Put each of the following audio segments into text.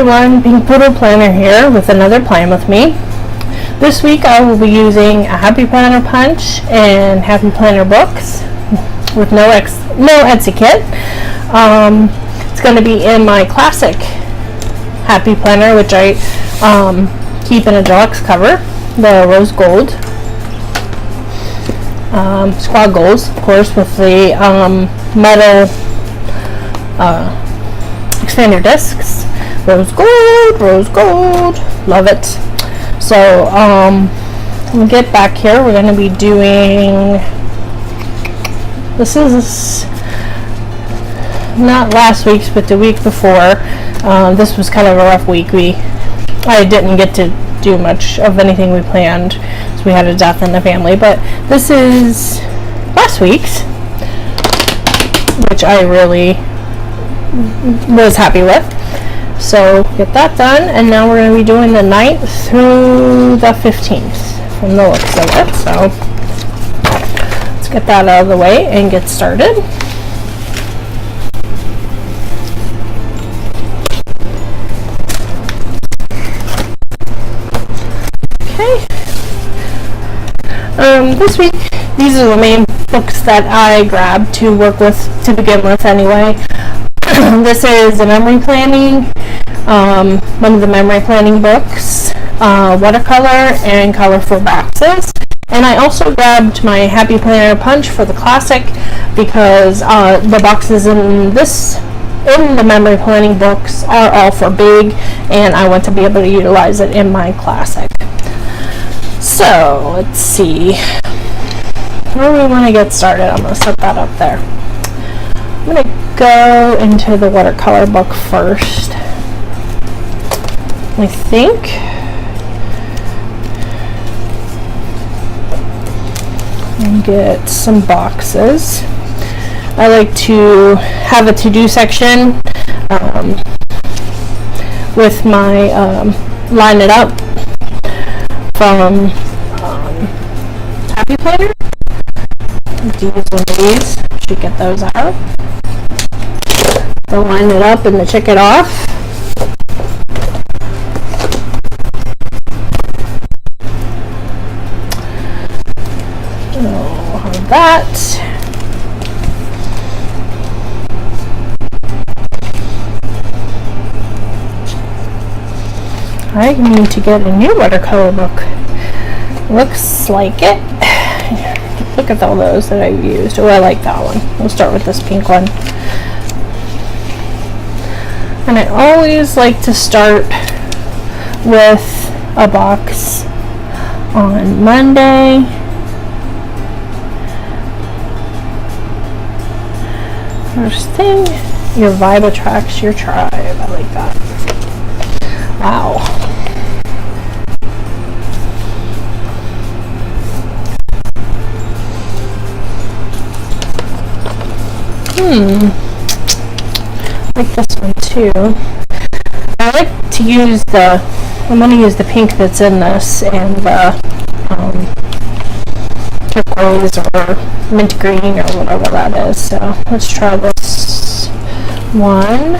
everyone, Pink Poodle Planner here with another plan with me. This week I will be using a Happy Planner Punch and Happy Planner books with no Etsy kit. It's going to be in my classic Happy Planner, which I keep in a deluxe cover, the rose gold. Squad goals, of course, with the metal expander discs. Rose gold, love it. So when we get back here, we're going to be doing, this is not last week's but the week before. This was kind of a rough week. I didn't get to do much of anything we planned, so we had a death in the family, but this is last week's, which I really was happy with. So get that done, and now we're going to be doing the 9th through the 15th from the looks of it. So let's get that out of the way and get started. Okay. This week, these are the main books that I grabbed to work with to begin with anyway. This is the memory planning, one of the memory planning books, watercolor and colorful boxes. And I also grabbed my Happy Planner Punch for the classic because the boxes in the memory planning books are all for big, and I want to be able to utilize it in my classic. So let's see where we want to get started. I'm going to set that up there. I'm going to go into the watercolor book first, I think. And get some boxes. I like to have a to-do section with my line it up from Happy Planner. To use one of these, should get those out. To line it up and to check it off. I'll have that. I need to get a new watercolor book. Looks like it. Look at all those that I've used. Oh, I like that one. We'll start with this pink one. And I always like to start with a box on Monday. First thing, your vibe attracts your tribe. I like that. Wow. I like this one too. I like to use I'm going to use the pink that's in this and the turquoise or mint green or whatever that is. So let's try this one.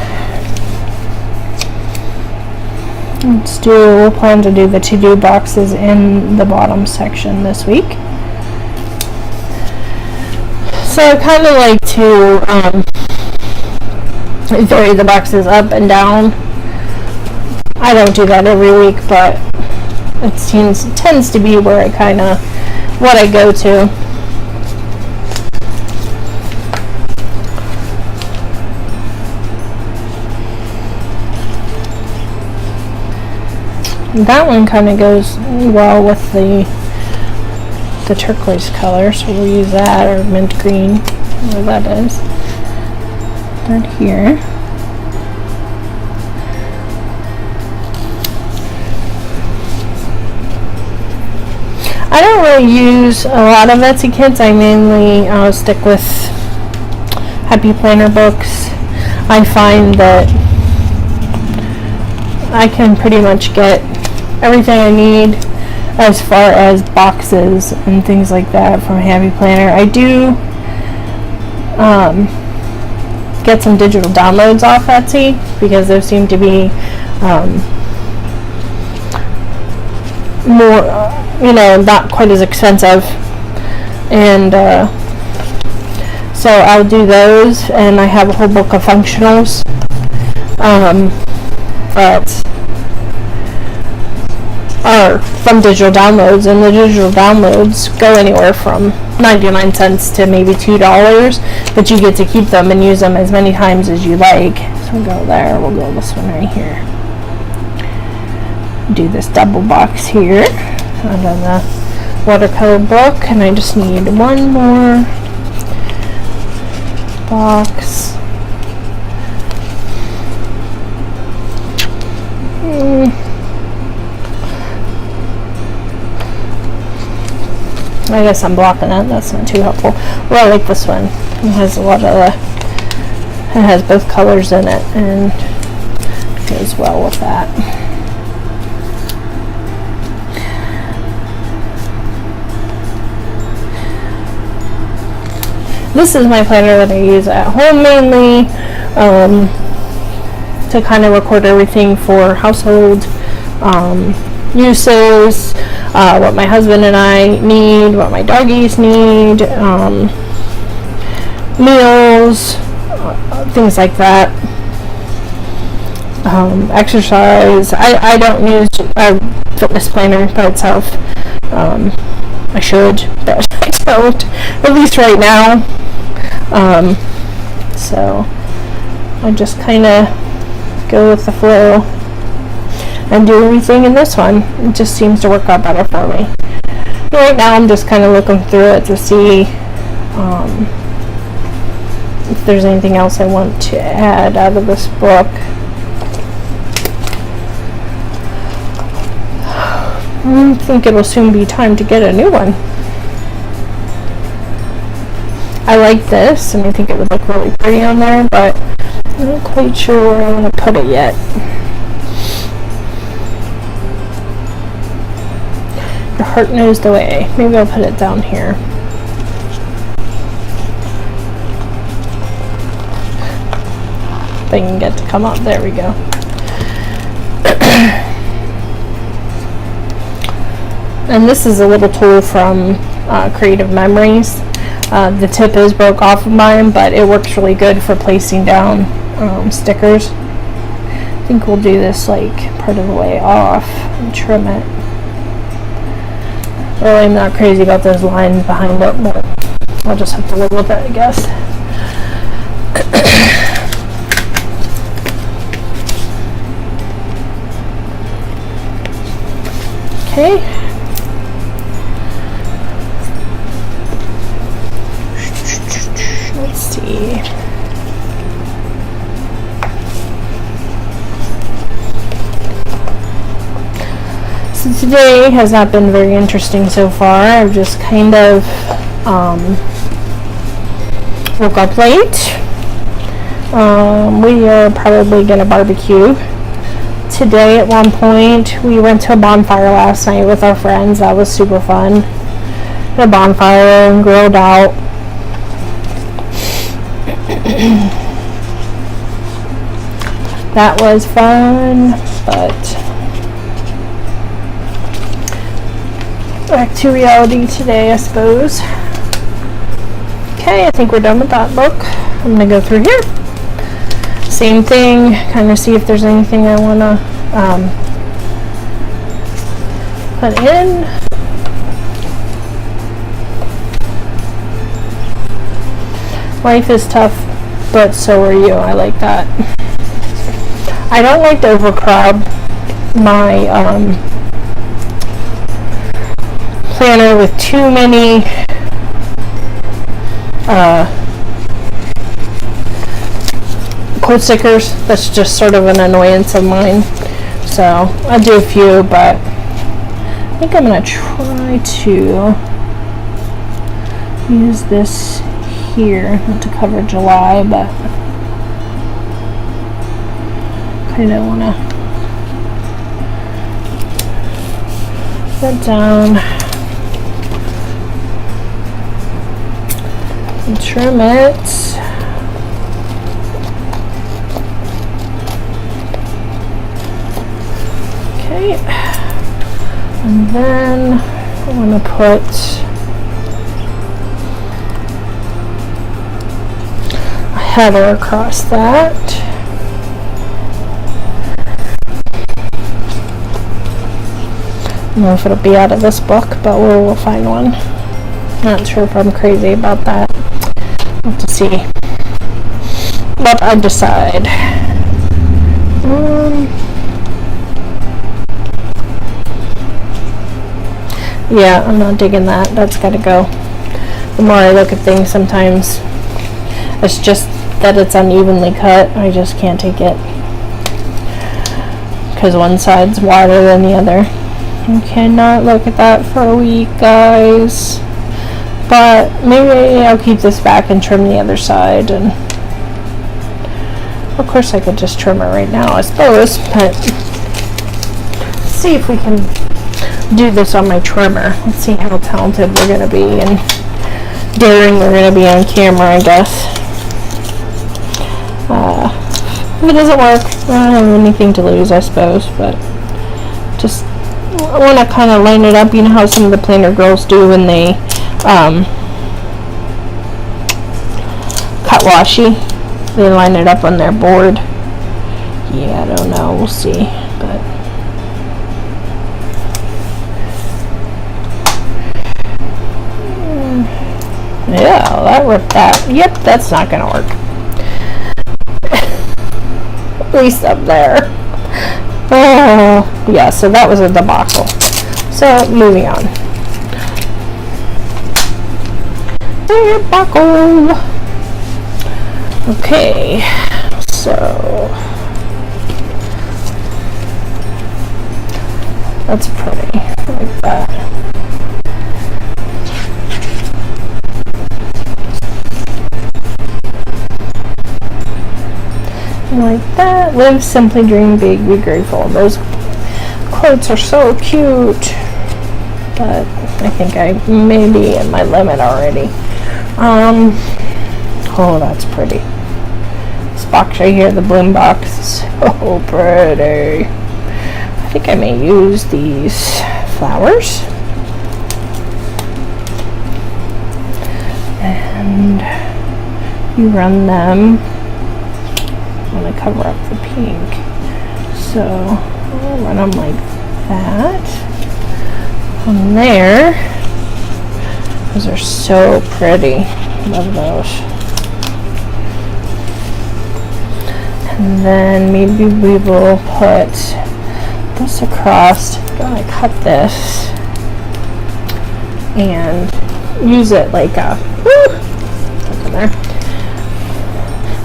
We'll plan to do the to-do boxes in the bottom section this week. So I kind of like to vary the boxes up and down. I don't do that every week, but it tends to be where what I go to. That one kind of goes well with the turquoise color, so we'll use that, or mint green, whatever that is. Right here. I don't really use a lot of Etsy kits. I mainly stick with Happy Planner books. I find that I can pretty much get everything I need as far as boxes and things like that from Happy Planner. I do get some digital downloads off Etsy because those seem to be more, not quite as expensive. And so I'll do those, and I have a whole book of functionals, but are from digital downloads, and the digital downloads go anywhere from 99 cents to maybe $2, but you get to keep them and use them as many times as you like. So we'll go there, we'll go this one right here. Do this double box here, and then the watercolor book, and I just need one more box. I guess I'm blocking that. That's not too helpful. Well, I like this one. It has a lot of it has both colors in it, and goes well with that. This is my planner that I use at home mainly, to kind of record everything for household uses, what my husband and I need, what my doggies need, meals, things like that. Exercise. I don't use a fitness planner by itself. I should, but I don't, at least right now. So I just kind of go with the flow and do everything in this one. It just seems to work out better for me. Right now I'm just kind of looking through it to see if there's anything else I want to add out of this book. I think it'll soon be time to get a new one. I like this, and I think it would look really pretty on there, but I'm not quite sure where I want to put it yet. Your heart knows the way. Maybe I'll put it down here. If I can get to come up. There we go. And this is a little tool from Creative Memories. The tip is broke off of mine, but it works really good for placing down stickers. I think we'll do this like part of the way off and trim it. Really, I'm not crazy about those lines behind it, but I'll just have to live with it, I guess. Okay. Let's see. So today has not been very interesting so far. I've just kind of woke up late. We are probably gonna barbecue today. At one point, we went to a bonfire last night with our friends. That was super fun. Had a bonfire and grilled out. That was fun, but back to reality today, I suppose. Okay, I think we're done with that book. I'm gonna go through here. Same thing, kind of see if there's anything I want to put in. Life is tough, but so are you. I like that. I don't like to overcrowd my planner with too many quote stickers. That's just sort of an annoyance of mine. So I'll do a few, but I think I'm going to try to use this here, not to cover July, but kind of want to put down and trim it. right. And then I'm going to put a header across that. I don't know if it'll be out of this book, but we'll find one. Not sure if I'm crazy about that. We'll have to see what I decide. Yeah, I'm not digging that. That's got to go. The more I look at things, sometimes it's just that it's unevenly cut. I just can't take it because one side's wider than the other. I cannot look at that for a week, guys. But maybe I'll keep this back and trim the other side. And of course I could just trim it right now, I suppose. But let's see if we can do this on my trimmer. Let's see how talented we're going to be and daring we're going to be on camera, I guess. If it doesn't work, I don't have anything to lose, I suppose. But just I want to kind of line it up. You know how some of the planner girls do when they cut washi? They line it up on their board. Yeah, I don't know. We'll see. But yeah, that worked out. Yep, that's not going to work. At least up there. Oh, yeah, so that was a debacle. So, moving on. Debacle. Okay, so that's pretty, like that. Like that. Live simply, dream big, be grateful. Those quotes are so cute, but I think I may be in my limit already. Oh, that's pretty. This box right here, the bloom box, is so pretty. I think I may use these flowers. And you run them. I'm going to cover up the pink. So I'll run them like that. From there, those are so pretty. Love those. And then maybe we will put this across. I'm going to cut this and use it like a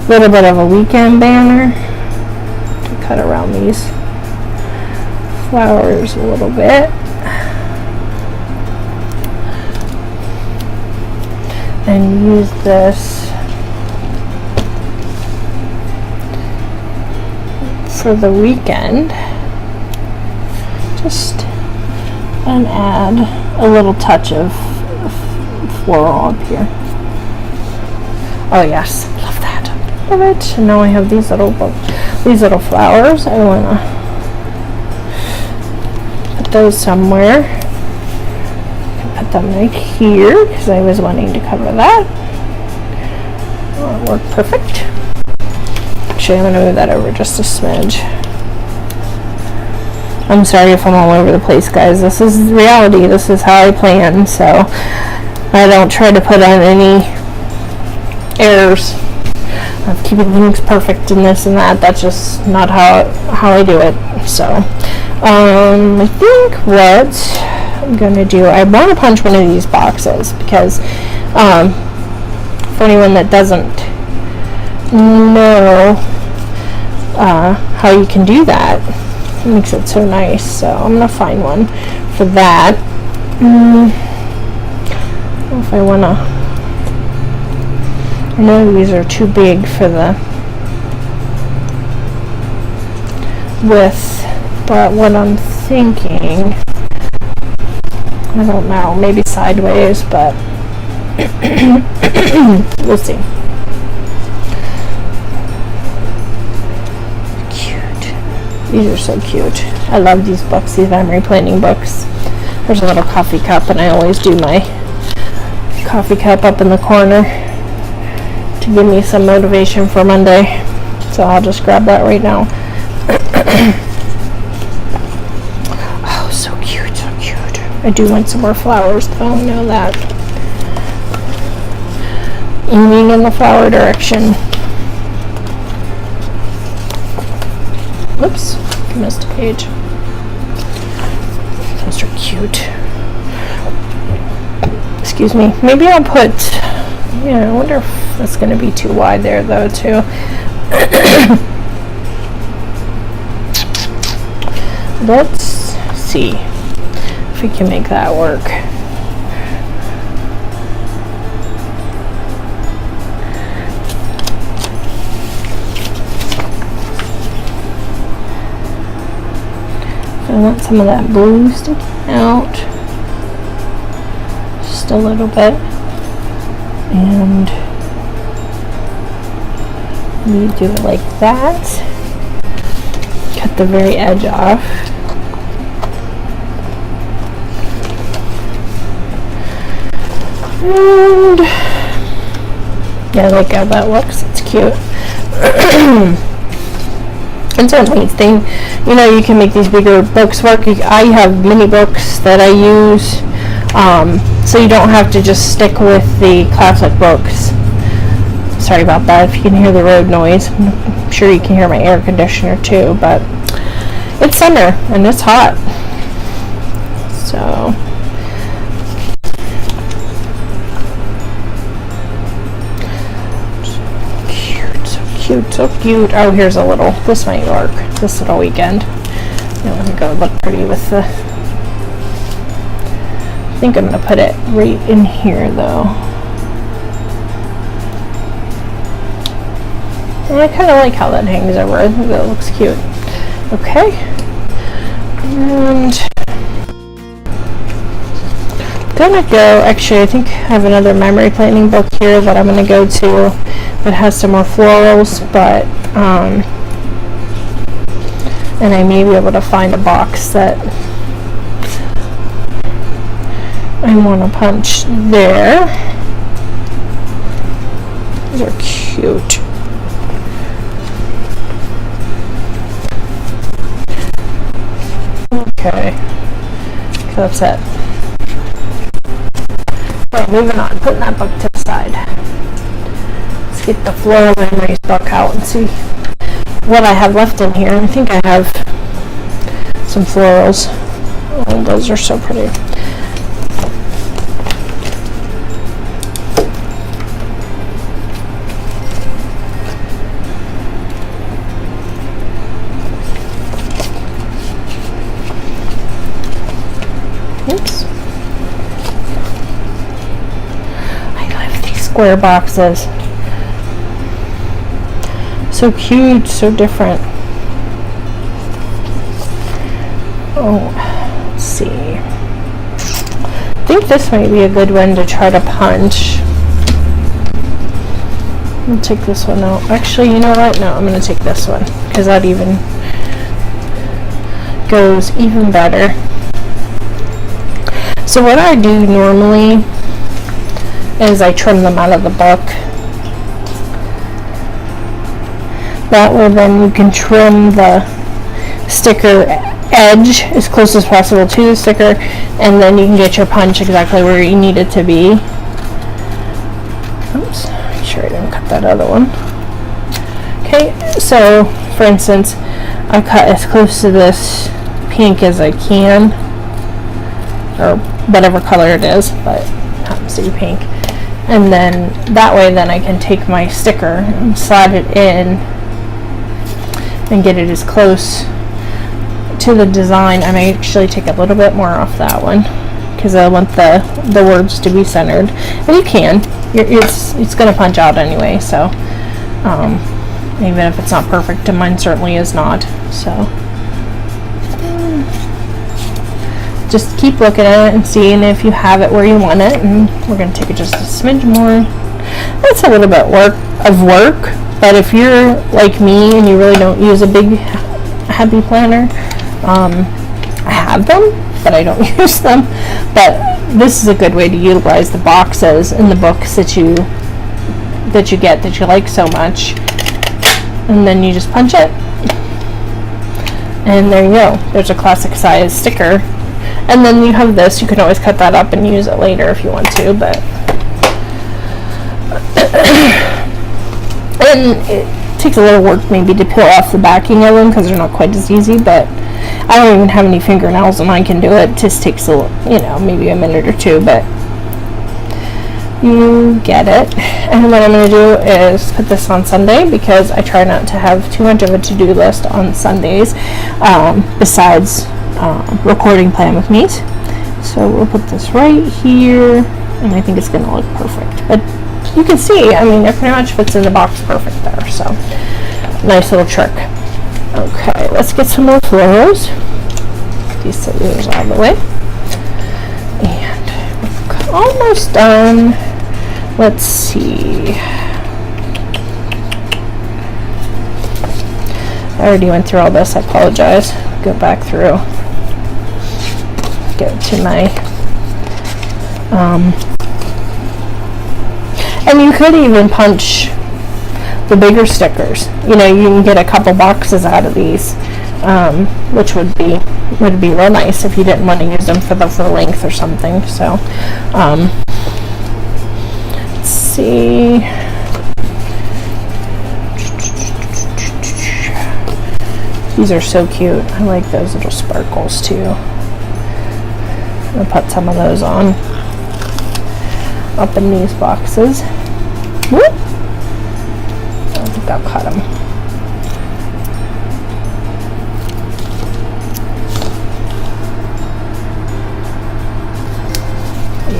little bit of a weekend banner to cut around these flowers a little bit. And use this for the weekend. Just and add a little touch of floral up here. Oh yes, love that. Love it. And now I have these little flowers. I wanna put those somewhere. Put them right here because I was wanting to cover that. That'll work perfect. Actually, I'm going to move that over just a smidge. I'm sorry if I'm all over the place, guys. This is reality. This is how I plan, so I don't try to put on any airs of keeping things perfect and this and that. That's just not how I do it. So I think what I'm gonna do, I want to punch one of these boxes because for anyone that doesn't know how you can do that, it makes it so nice. So I'm gonna find one for that. I don't know if I wanna, I know these are too big for the width, but what I'm thinking, I don't know, maybe sideways, but we'll see. Cute. These are so cute. I love these books, these memory planning books. There's a little coffee cup, and I always do my coffee cup up in the corner to give me some motivation for Monday. So I'll just grab that right now. Oh, so cute, so cute. I do want some more flowers though, I know that. Aiming in the flower direction. Oops, missed a page. Those are cute. Excuse me. Maybe I'll put, yeah, I wonder if that's going to be too wide there though too. Let's see if we can make that work. I want some of that blue sticking out just a little bit, and we do it like that. Cut the very edge off. And yeah, I like how that looks. It's cute. And certainly it's thing, you know, you can make these bigger books work. I have mini books that I use, so you don't have to just stick with the classic books. Sorry about that if you can hear the road noise. I'm sure you can hear my air conditioner too, but it's summer and it's hot. So cute, so cute. Oh, here's a little, this might work, this little weekend. I think it would look pretty with the, I think I'm going to put it right in here though. And I kind of like how that hangs over. I think that looks cute. Okay. And I'm gonna go, actually I think I have another memory planning book here that I'm going to go to that has some more florals, but and I may be able to find a box that I want to punch there. These are cute. Okay, so that's it. Right, moving on, putting that book to the side. Let's get the Floral Memories book out and see what I have left in here. I think I have some florals. Oh, those are so pretty. Oops. I love these square boxes. So cute, so different. Oh, let's see. I think this might be a good one to try to punch. I'll take this one out. Actually, you know what? No, I'm going to take this one because that even goes even better. So what I do normally is I trim them out of the book. That way then you can trim the sticker edge as close as possible to the sticker, and then you can get your punch exactly where you need it to be. Oops, make sure I didn't cut that other one. Okay, so for instance, I cut as close to this pink as I can, or whatever color it is, but it happens to be pink. And then that way then I can take my sticker and slide it in and get it as close to the design. I may actually take a little bit more off that one because I want the words to be centered. And you can. It's going to punch out anyway, so even if it's not perfect, and mine certainly is not. So just keep looking at it and seeing if you have it where you want it, and we're going to take it just a smidge more. That's a little bit of work, but if you're like me and you really don't use a big Happy Planner. I have them, but I don't use them. But this is a good way to utilize the boxes in the books that you get that you like so much, and then you just punch it, and there you go. There's a classic size sticker, and then you have this. You can always cut that up and use it later if you want to, but and it takes a little work maybe to peel off the backing of them because they're not quite as easy, but I don't even have any fingernails and I can do it. It just takes a, maybe a minute or two, but you get it. And what I'm going to do is put this on Sunday because I try not to have too much of a to-do list on Sundays besides recording Plan with Me. So we'll put this right here, and I think it's going to look perfect. But you can see, I mean, it pretty much fits in the box perfect there. So nice little trick. Okay, let's get some more florals. These scissors out of the way. And we're almost done. Let's see. I already went through all this. I apologize. Go back through. Go to my and you could even punch the bigger stickers. You can get a couple boxes out of these, which would be real nice if you didn't want to use them for the full length or something. So let's see. These are so cute. I like those little sparkles too. I'll put some of those on up in these boxes. Whoop. I think I'll cut them.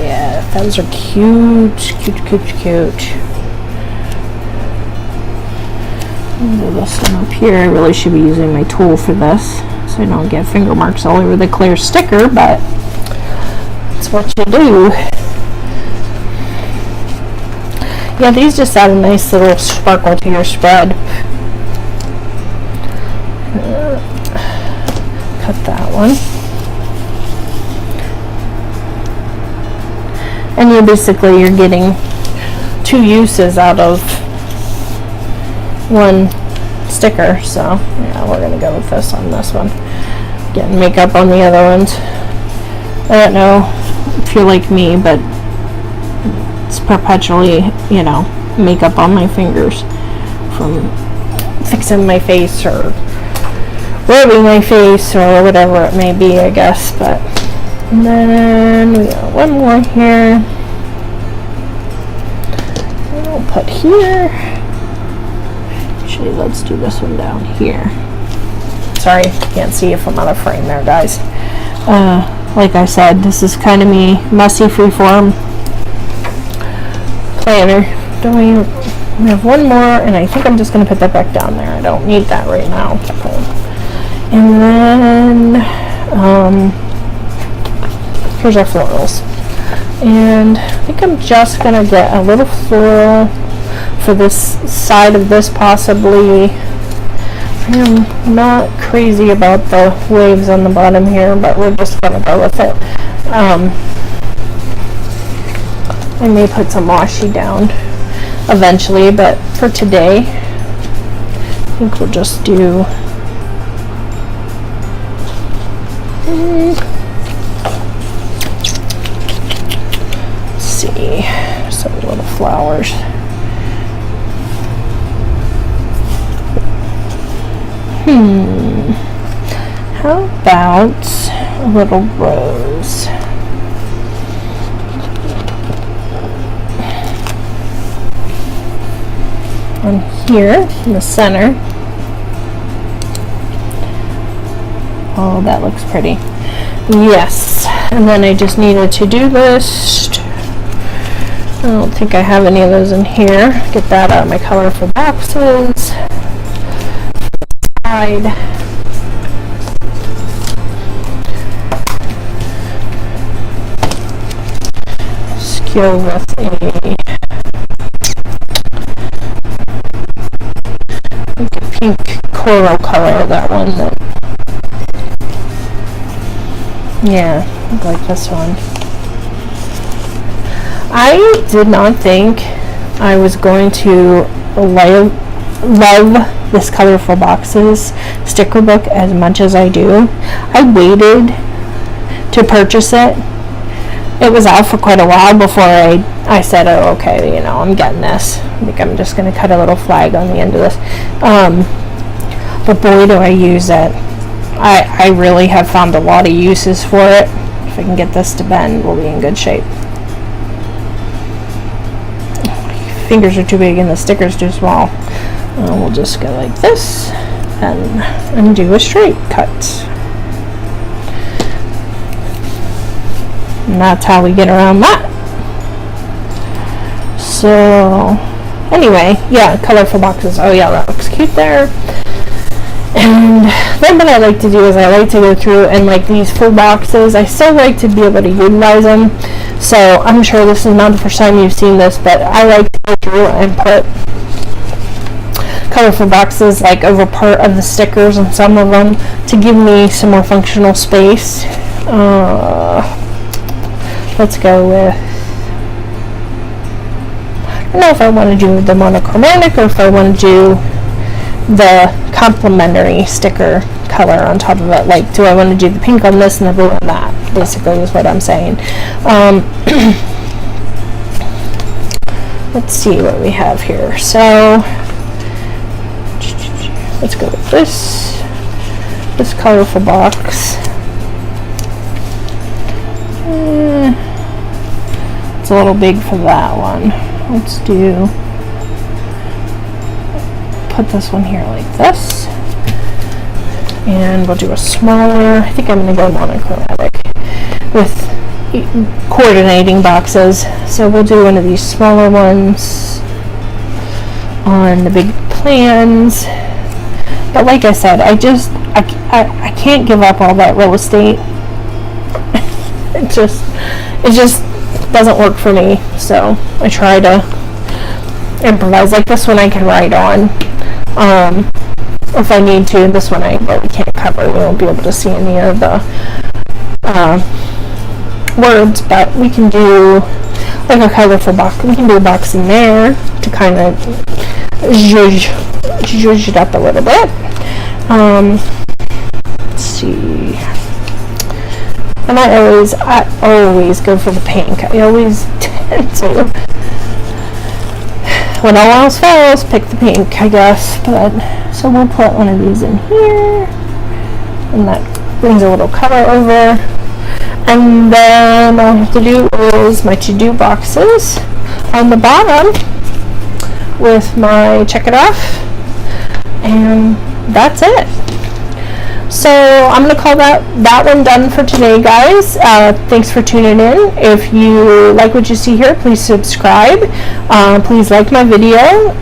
Yeah, those are cute. Move this one up here. I really should be using my tool for this so I don't get finger marks all over the clear sticker, but that's what you do. Yeah, these just add a nice little sparkle to your spread. Cut that one. And you're getting two uses out of one sticker. So yeah, we're gonna go with this on this one. Getting makeup on the other ones. I don't know if you're like me, but it's perpetually, makeup on my fingers from fixing my face or rubbing my face or whatever it may be, I guess. But and then we got one more here. We'll put here. Actually, let's do this one down here. Sorry, can't see it from out of frame there, guys. Like I said, this is kind of me messy freeform planner. We have one more, and I think I'm just going to put that back down there. I don't need that right now. And then here's our florals. And I think I'm just going to get a little floral for this side of this possibly. I am not crazy about the waves on the bottom here, but we're just going to go with it. I may put some washi down eventually, but for today, I think we'll just do let's see, some little flowers. How about a little rose? On here in the center. Oh, that looks pretty. Yes, and then I just needed to do this. I don't think I have any of those in here. Get that out of my colorful boxes. Skew with a pink coral color, that one. Yeah, I like this one. I did not think I was going to love this Colorful Boxes sticker book as much as I do. I waited to purchase it. It was out for quite a while before I said, oh, okay, you know, I'm getting this. I think I'm just going to cut a little flag on the end of this. But boy, do I use it. I really have found a lot of uses for it. If I can get this to bend, we'll be in good shape. Fingers are too big and the sticker's too small. We'll just go like this and do a straight cut. And that's how we get around that. So anyway, yeah, Colorful Boxes. Oh yeah, that looks cute there. And then what I like to do is I like to go through and, like, these full boxes, I still like to be able to utilize them. So I'm sure this is not the first time you've seen this, but I like to go through and put Colorful Boxes like over part of the stickers and some of them to give me some more functional space. Let's go with, I don't know if I want to do the monochromatic or if I want to do the complementary sticker color on top of it. Like, do I want to do the pink on this and the blue on that? Basically is what I'm saying. Let's see what we have here. So let's go with this Colorful Box. It's a little big for that one. Let's put this one here like this, and we'll do a smaller, I think I'm going to go monochromatic with coordinating boxes. So we'll do one of these smaller ones on the big plans. But like I said, I can't give up all that real estate. it just doesn't work for me. So I try to improvise. Like this one I can write on if I need to. This one I really can't cover. We won't be able to see any of the words, but we can do like a Colorful Box. We can do a box in there to kind of zhuzh it up a little bit. Let's see. And I always go for the pink. I always tend to. When all else fails, pick the pink, I guess. But so we'll put one of these in here, and that brings a little color over. And then all I have to do is my to-do boxes on the bottom with my check it off, and that's it. So I'm going to call that one done for today, guys. Thanks for tuning in. If you like what you see here, please subscribe. Please like my video.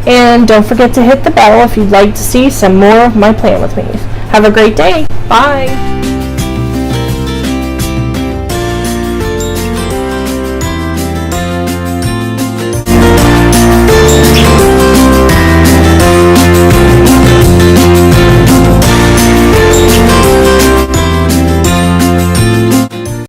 And don't forget to hit the bell if you'd like to see some more of my Plan With Me. Have a great day. Bye.